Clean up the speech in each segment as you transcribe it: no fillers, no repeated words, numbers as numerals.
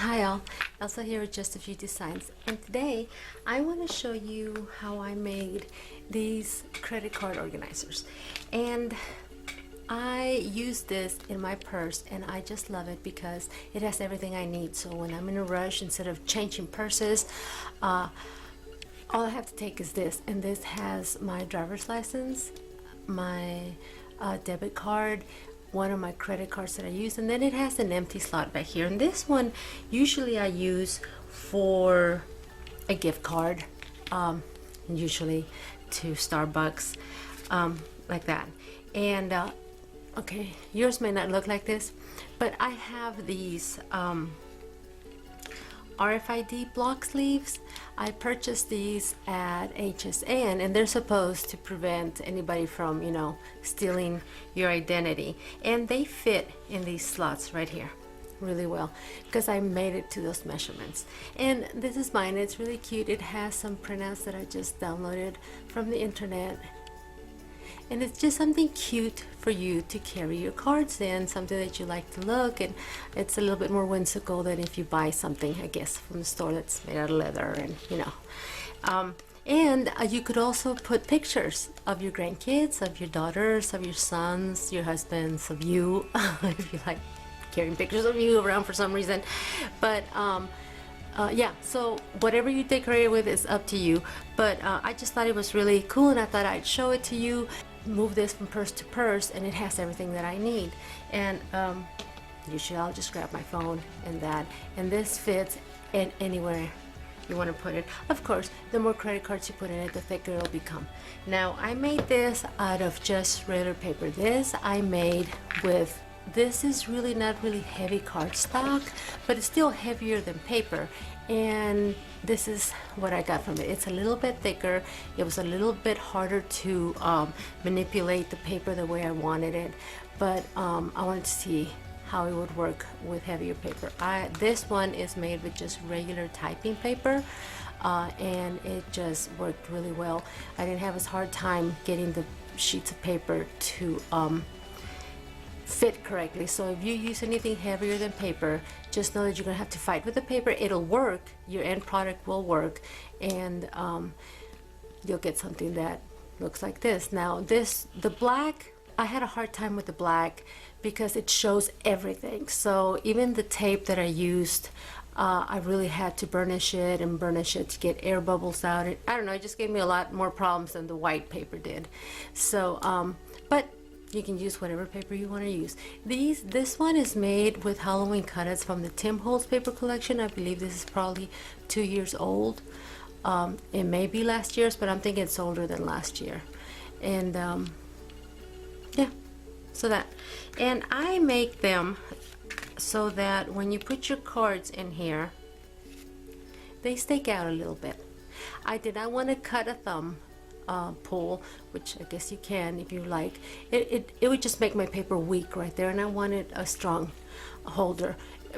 Hi all, Elsa here with Just a Few Designs, and today I want to show you how I made these credit card organizers. And I use this in my purse and I just love it because it has everything I need. So when I'm in a rush, instead of changing purses, all I have to take is this, and this has my driver's license, my debit card, one of my credit cards that I use, and then it has an empty slot back here. And this one usually I use for a gift card, usually to Starbucks, like that. And okay, yours may not look like this, but I have these RFID block sleeves. I purchased these at HSN, and they're supposed to prevent anybody from, stealing your identity. And they fit in these slots right here really well because I made it to those measurements. And this is mine. It's really cute. It has some printouts that I just downloaded from the internet. And it's just something cute for you to carry your cards in, something that you like to look, and it's a little bit more whimsical than if you buy something, I guess, from the store that's made out of leather, and and you could also put pictures of your grandkids, of your daughters, of your sons, your husbands, of you, if you like carrying pictures of you around for some reason. But yeah, so whatever you decorate it with is up to you, but I just thought it was really cool, and I thought I'd show it to you. Move this from purse to purse, and it has everything that I need. And usually I'll just grab my phone and that, and this fits in anywhere you want to put it. Of course, the more credit cards you put in it, the thicker it'll become. Now, I made this out of just regular paper. This I made with, this is really not really heavy cardstock, but it's still heavier than paper. And this is what I got from it. It's a little bit thicker. It was a little bit harder to manipulate the paper the way I wanted it, but I wanted to see how it would work with heavier paper. This one is made with just regular typing paper, and it just worked really well. I didn't have as hard time getting the sheets of paper to fit correctly. So if you use anything heavier than paper, just know that you're gonna have to fight with the paper. It'll work, your end product will work, and you'll get something that looks like this. Now the black, I had a hard time with the black because it shows everything. So even the tape that I used, I really had to burnish it to get air bubbles out. I don't know, it just gave me a lot more problems than the white paper did. So but you can use whatever paper you want to use. This one is made with Halloween cutouts from the Tim Holtz paper collection. I believe this is probably 2 years old. It may be last year's, but I'm thinking it's older than last year. And yeah, so that. And I make them so that when you put your cards in here, they stick out a little bit. I did not want to cut a thumb pull, which I guess you can if you like. It would just make my paper weak right there, and I wanted a strong holder.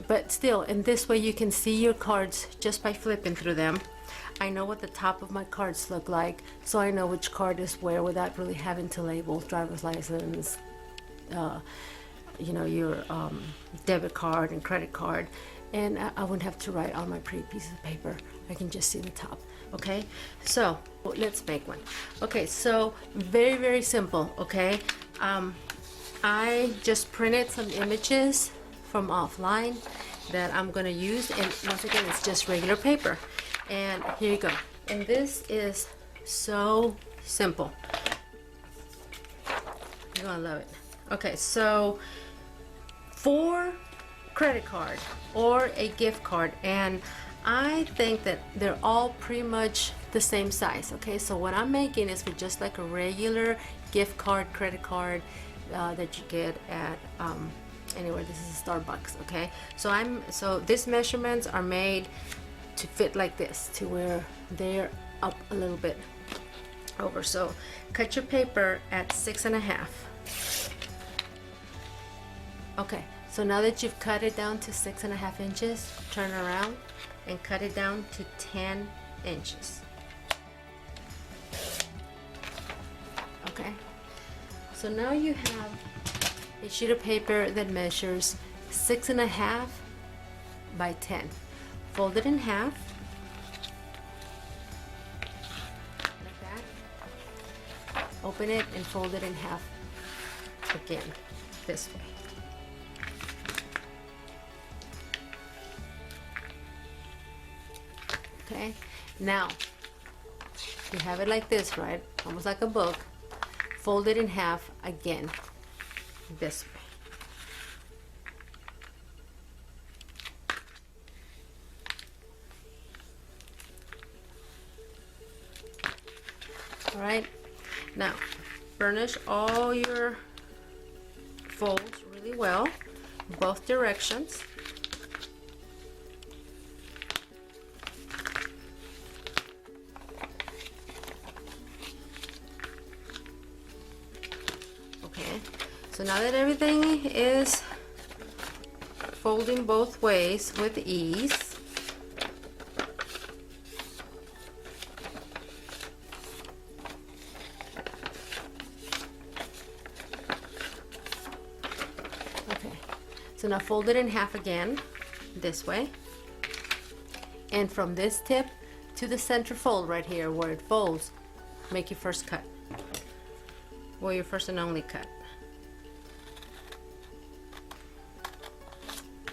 But still, in this way you can see your cards just by flipping through them. I know what the top of my cards look like, so I know which card is where without really having to label driver's license, your debit card and credit card, and I wouldn't have to write on my pretty pieces of paper. I can just see the top. Okay, so let's make one. Okay, so very, very simple. Okay, I just printed some images from offline that I'm gonna use, and once again, it's just regular paper. And here you go. And this is so simple. You're gonna love it. Okay, so for credit card or a gift card, and I think that they're all pretty much the same size. Okay, so what I'm making is for just like a regular gift card, credit card that you get at anywhere. This is a Starbucks. Okay, so these measurements are made to fit like this, to where they're up a little bit over. So cut your paper at 6.5. Okay, so now that you've cut it down to 6.5 inches, turn around and cut it down to 10 inches. Okay, so now you have a sheet of paper that measures 6.5 by 10. Fold it in half, like that. Open it and fold it in half again, this way. Okay, now you have it like this, right? Almost like a book. Fold it in half again, this way. All right, now burnish all your folds really well, both directions. Okay, so now that everything is folding both ways with ease, so now fold it in half again, this way. And from this tip to the center fold right here where it folds, make your first cut. Well, your first and only cut.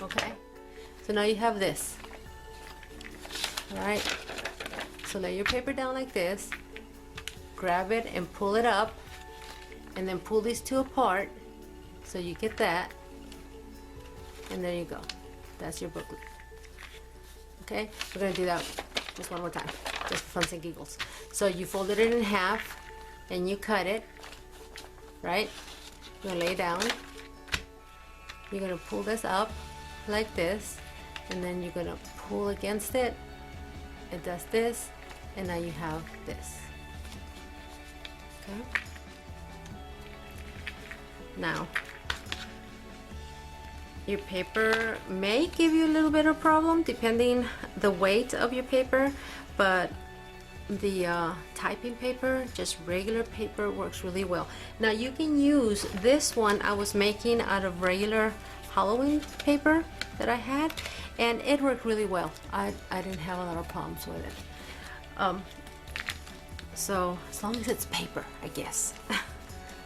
Okay, so now you have this. All right, so lay your paper down like this, grab it and pull it up, and then pull these two apart so you get that. And there you go. That's your booklet. Okay, we're gonna do that just one more time, just for funs and giggles. So you folded it in half and you cut it, right? You're gonna lay down. You're gonna pull this up like this, and then you're gonna pull against it. It does this, and now you have this. Okay. Now, your paper may give you a little bit of problem depending the weight of your paper, but the typing paper, just regular paper, works really well. Now you can use this one I was making out of regular Halloween paper that I had, and it worked really well. I didn't have a lot of problems with it. So as long as it's paper, I guess.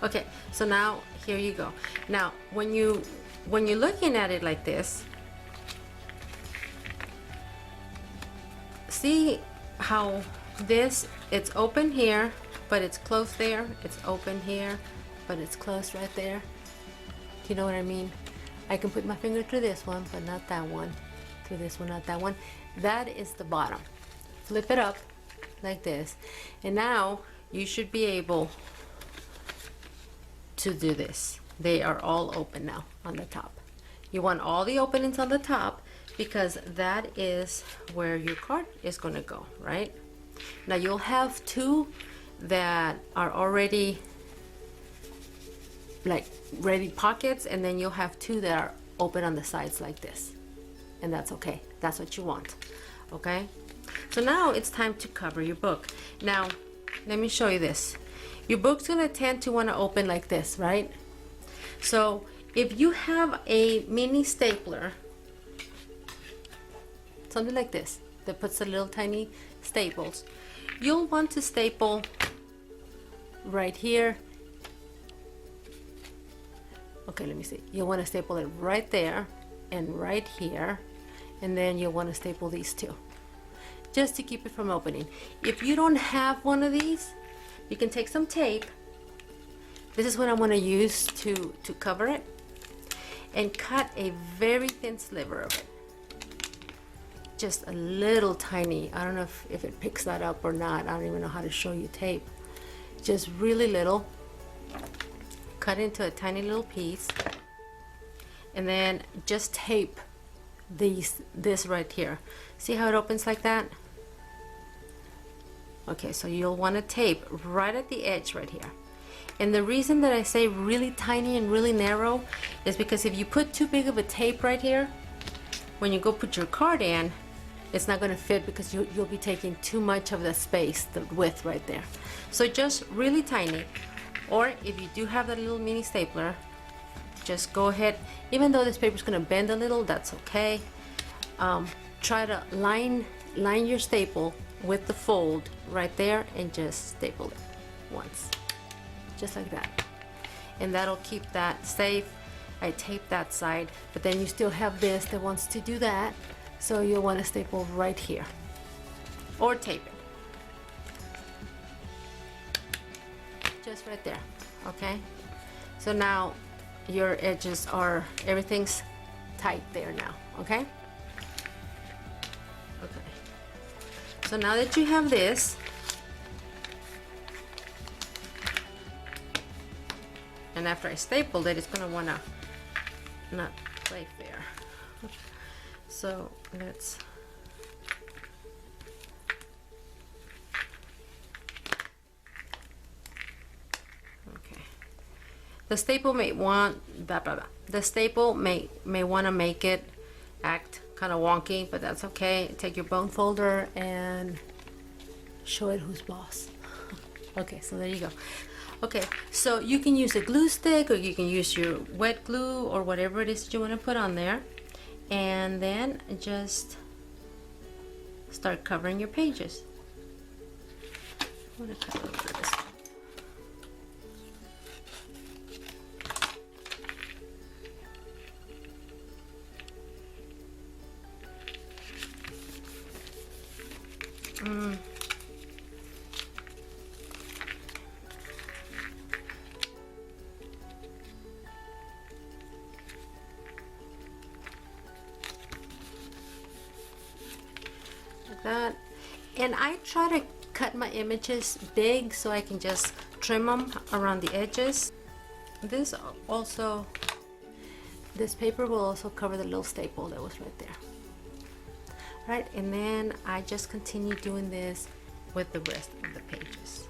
Okay, so now here you go. Now when you're looking at it like this, see how this, it's open here, but it's closed there. It's open here, but it's closed right there. Do you know what I mean? I can put my finger to this one, but not that one. To this one, not that one. That is the bottom. Flip it up like this. And now you should be able to do this. They are all open now on the top. You want all the openings on the top because that is where your card is going to go, right? Now you'll have two that are already like ready pockets, and then you'll have two that are open on the sides like this, and that's okay. That's what you want. Okay, so now it's time to cover your book. Now let me show you this. Your book's going to tend to want to open like this, right? So if you have a mini stapler, something like this, that puts the little tiny staples, you'll want to staple right here. Okay, let me see. You'll want to staple it right there and right here, and then you'll want to staple these two, just to keep it from opening. If you don't have one of these, you can take some tape. This is what I'm going to use to cover it, and cut a very thin sliver of it. Just a little tiny. I don't know if it picks that up or not. I don't even know how to show you tape. Just really little. Cut into a tiny little piece, and then just tape this right here. See how it opens like that? Okay, so you'll want to tape right at the edge right here. And the reason that I say really tiny and really narrow is because if you put too big of a tape right here, when you go put your card in, it's not going to fit because you'll be taking too much of the space, the width right there. So just really tiny. Or if you do have that little mini stapler, just go ahead. Even though this paper is going to bend a little, that's okay. try to line your staple with the fold right there and just staple it once, just like that, and that'll keep that safe. I tape that side, but then you still have this that wants to do that, so you'll want to staple right here or tape it just right there. Okay, so now your edges are, everything's tight there now. Okay, so now that you have this, and after I stapled it, it's gonna wanna not play fair. So let's, okay. The staple may want the staple may want to make it act kind of wonky, but that's okay. Take your bone folder and show it who's boss. Okay, so there you go. Okay, so you can use a glue stick, or you can use your wet glue, or whatever it is that you want to put on there, and then just start covering your pages. I'm gonna cut a little bit of this. Like that. And I try to cut my images big so I can just trim them around the edges. This paper will also cover the little staple that was right there. Right, and then I just continue doing this with the rest of the pages.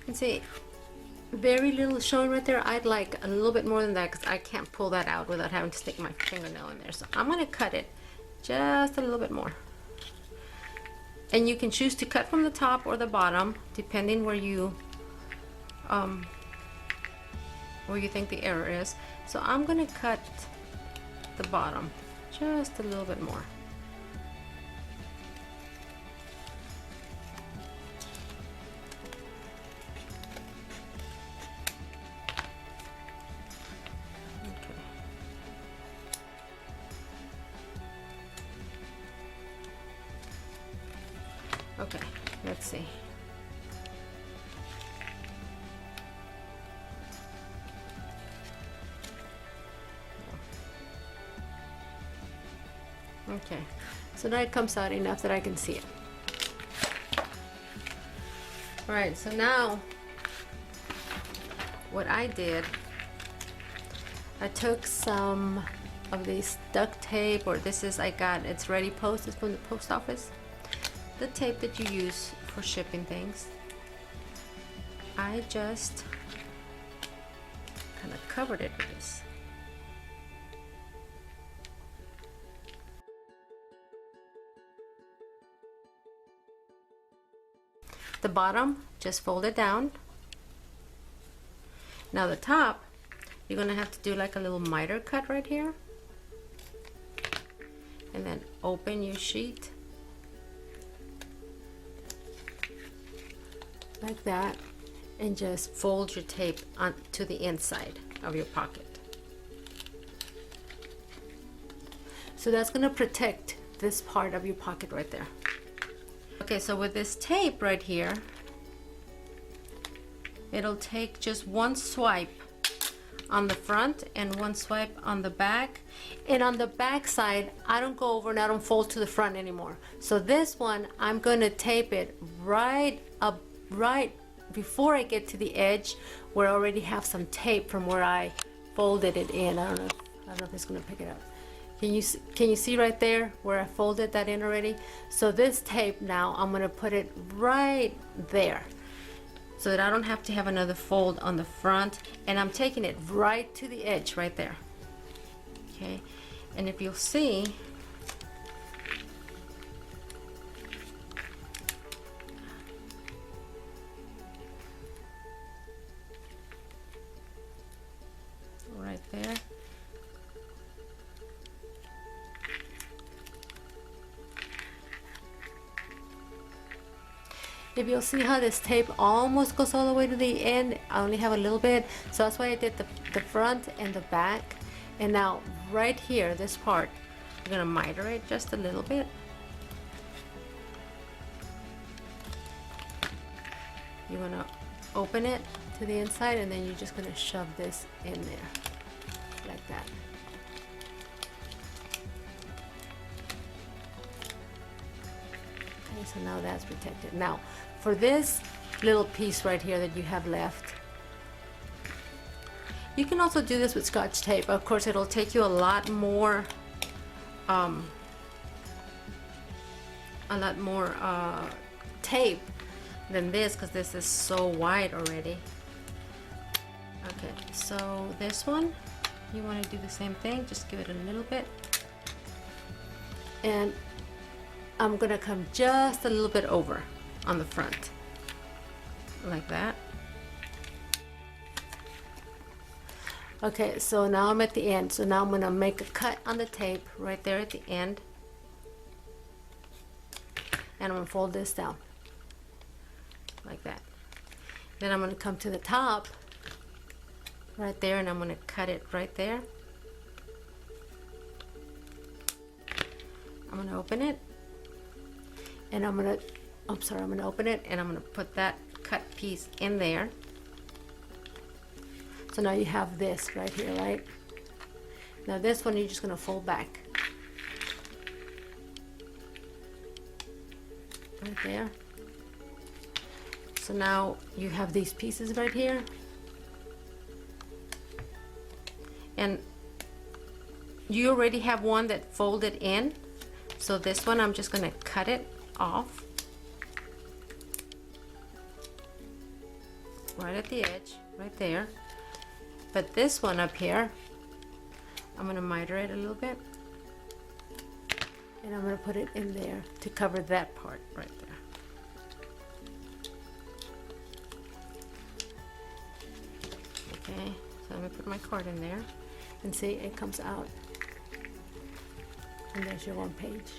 And see, very little showing right there. I'd like a little bit more than that because I can't pull that out without having to stick my fingernail in there. So I'm going to cut it just a little bit more. And you can choose to cut from the top or the bottom, depending where you where you think the error is. So I'm gonna cut the bottom just a little bit more. Okay, let's see. Okay, so now it comes out enough that I can see it. All right, so now what I did, I took some of this duct tape, or this is, I got, it's Ready Post, it's from the post office. The tape that you use for shipping things. I just kind of covered it with this. The bottom, just fold it down. Now the top, you're gonna have to do like a little miter cut right here. And then open your sheet. Like that, and just fold your tape onto the inside of your pocket. So that's going to protect this part of your pocket right there. Okay, so with this tape right here, it'll take just one swipe on the front and one swipe on the back. And on the back side, I don't go over and I don't fold to the front anymore. So this one, I'm going to tape it right up, right before I get to the edge, where I already have some tape from where I folded it in. I don't know if it's gonna pick it up. Can you see right there where I folded that in already? So this tape now, I'm gonna put it right there so that I don't have to have another fold on the front, and I'm taking it right to the edge right there. Okay, and if you'll see, right there. If you'll see how this tape almost goes all the way to the end, I only have a little bit, so that's why I did the front and the back. And now right here, this part, I'm gonna miter it just a little bit. You wanna open it to the inside, and then you're just gonna shove this in there like that. Okay, so now that's protected. Now for this little piece right here that you have left, you can also do this with Scotch tape. Of course, it'll take you a lot more tape than this, because this is so wide already. Okay, so this one, you want to do the same thing, just give it a little bit, and I'm gonna come just a little bit over on the front like that. Okay, so now I'm at the end, so now I'm gonna make a cut on the tape right there at the end, and I'm gonna fold this down like that. Then I'm gonna come to the top right there, and I'm gonna cut it right there. I'm gonna open it, and I'm gonna open it, and I'm gonna put that cut piece in there. So now you have this right here, right? Now this one you're just gonna fold back right there. So now you have these pieces right here, and you already have one that folded in. So this one, I'm just gonna cut it off right at the edge, right there. But this one up here, I'm gonna miter it a little bit, and I'm gonna put it in there to cover that part right there. Okay, so So I'm gonna put my card in there and see it comes out. And there's your one page.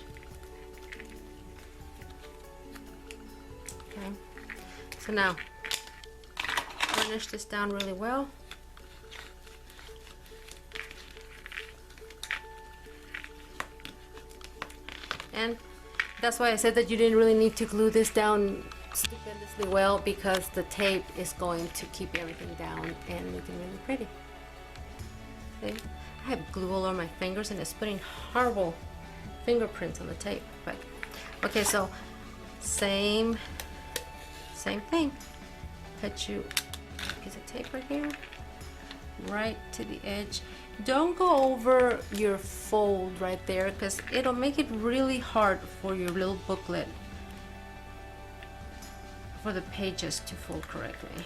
Okay, so now burnish this down really well. And that's why I said that you didn't really need to glue this down stupendously well, because the tape is going to keep everything down and make it really pretty. See? I have glue all over my fingers and it's putting horrible fingerprints on the tape. But okay, so same thing. Cut you a piece of tape right here, right to the edge. Don't go over your fold right there, because it'll make it really hard for your little booklet, for the pages to fold correctly.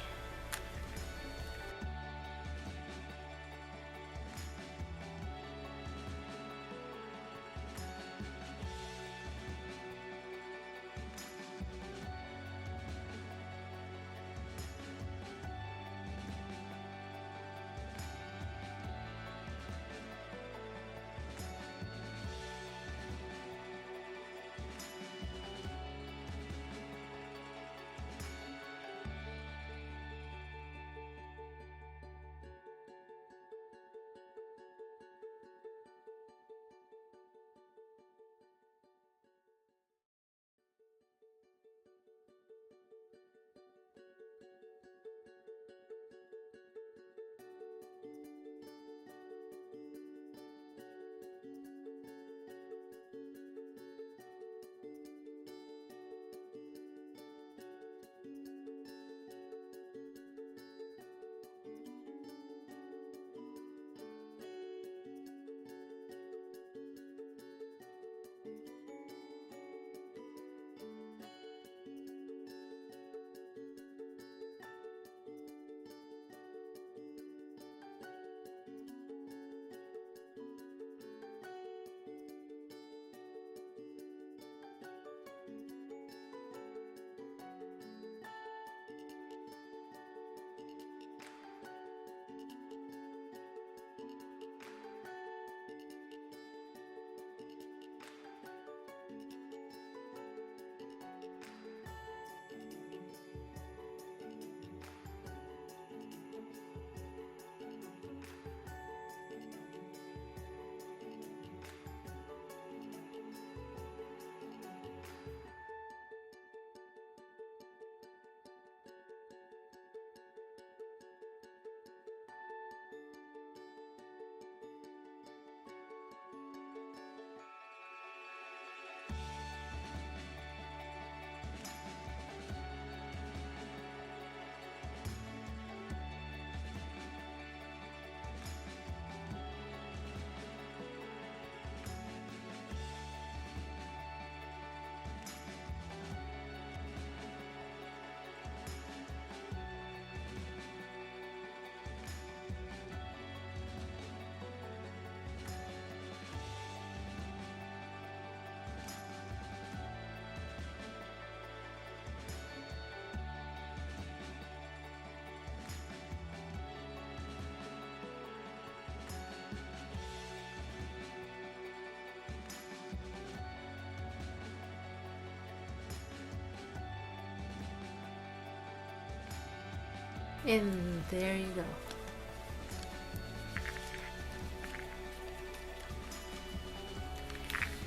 And there you go.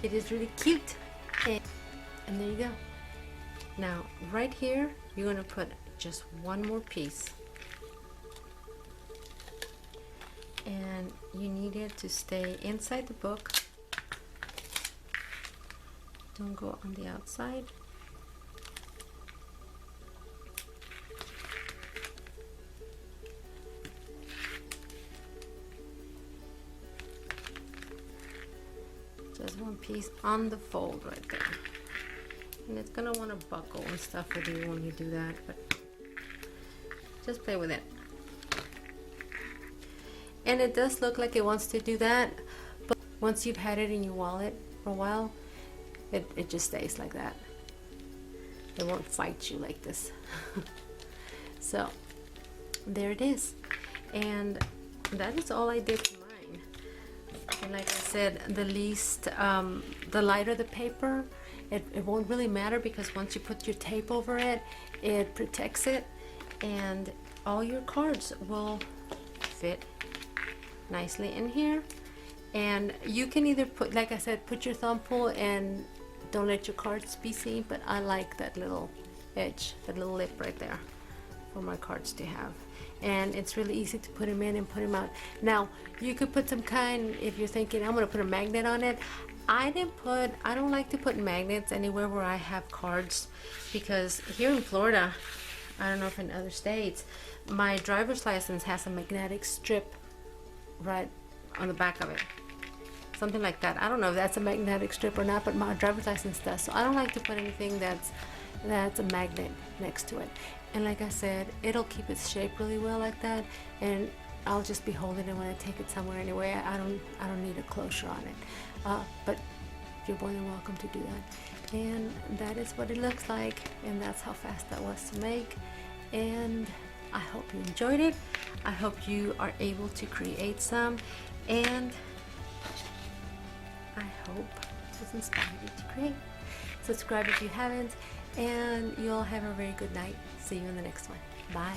It is really cute. And there you go. Now, right here, you're gonna put just one more piece. And you need it to stay inside the book. Don't go on the outside. Just one piece on the fold right there. And it's gonna want to buckle and stuff with you when you do that, but just play with it. And it does look like it wants to do that, but once you've had it in your wallet for a while, it just stays like that. It won't fight you like this. So there it is. And that is all I did to mine. And like I said, the lighter the paper, it won't really matter, because once you put your tape over it, it protects it, and all your cards will fit nicely in here. And you can either put, like I said, put your thumb pull and don't let your cards be seen, but I like that little edge, that little lip right there for my cards to have. And it's really easy to put them in and put them out. Now, you could put some kind, if you're thinking, I'm gonna put a magnet on it. I don't like to put magnets anywhere where I have cards, because here in Florida, I don't know if in other states, my driver's license has a magnetic strip right on the back of it. Something like that. I don't know if that's a magnetic strip or not, but my driver's license does. So I don't like to put anything that's a magnet next to it. And like I said, it'll keep its shape really well like that, and I'll just be holding it when I take it somewhere anyway. I don't need a closure on it. But you're more than welcome to do that. And that is what it looks like, and that's how fast that was to make. And I hope you enjoyed it. I hope you are able to create some, and I hope this inspired you to create. Subscribe if you haven't, and you'll have a very good night. See you in the next one. Bye.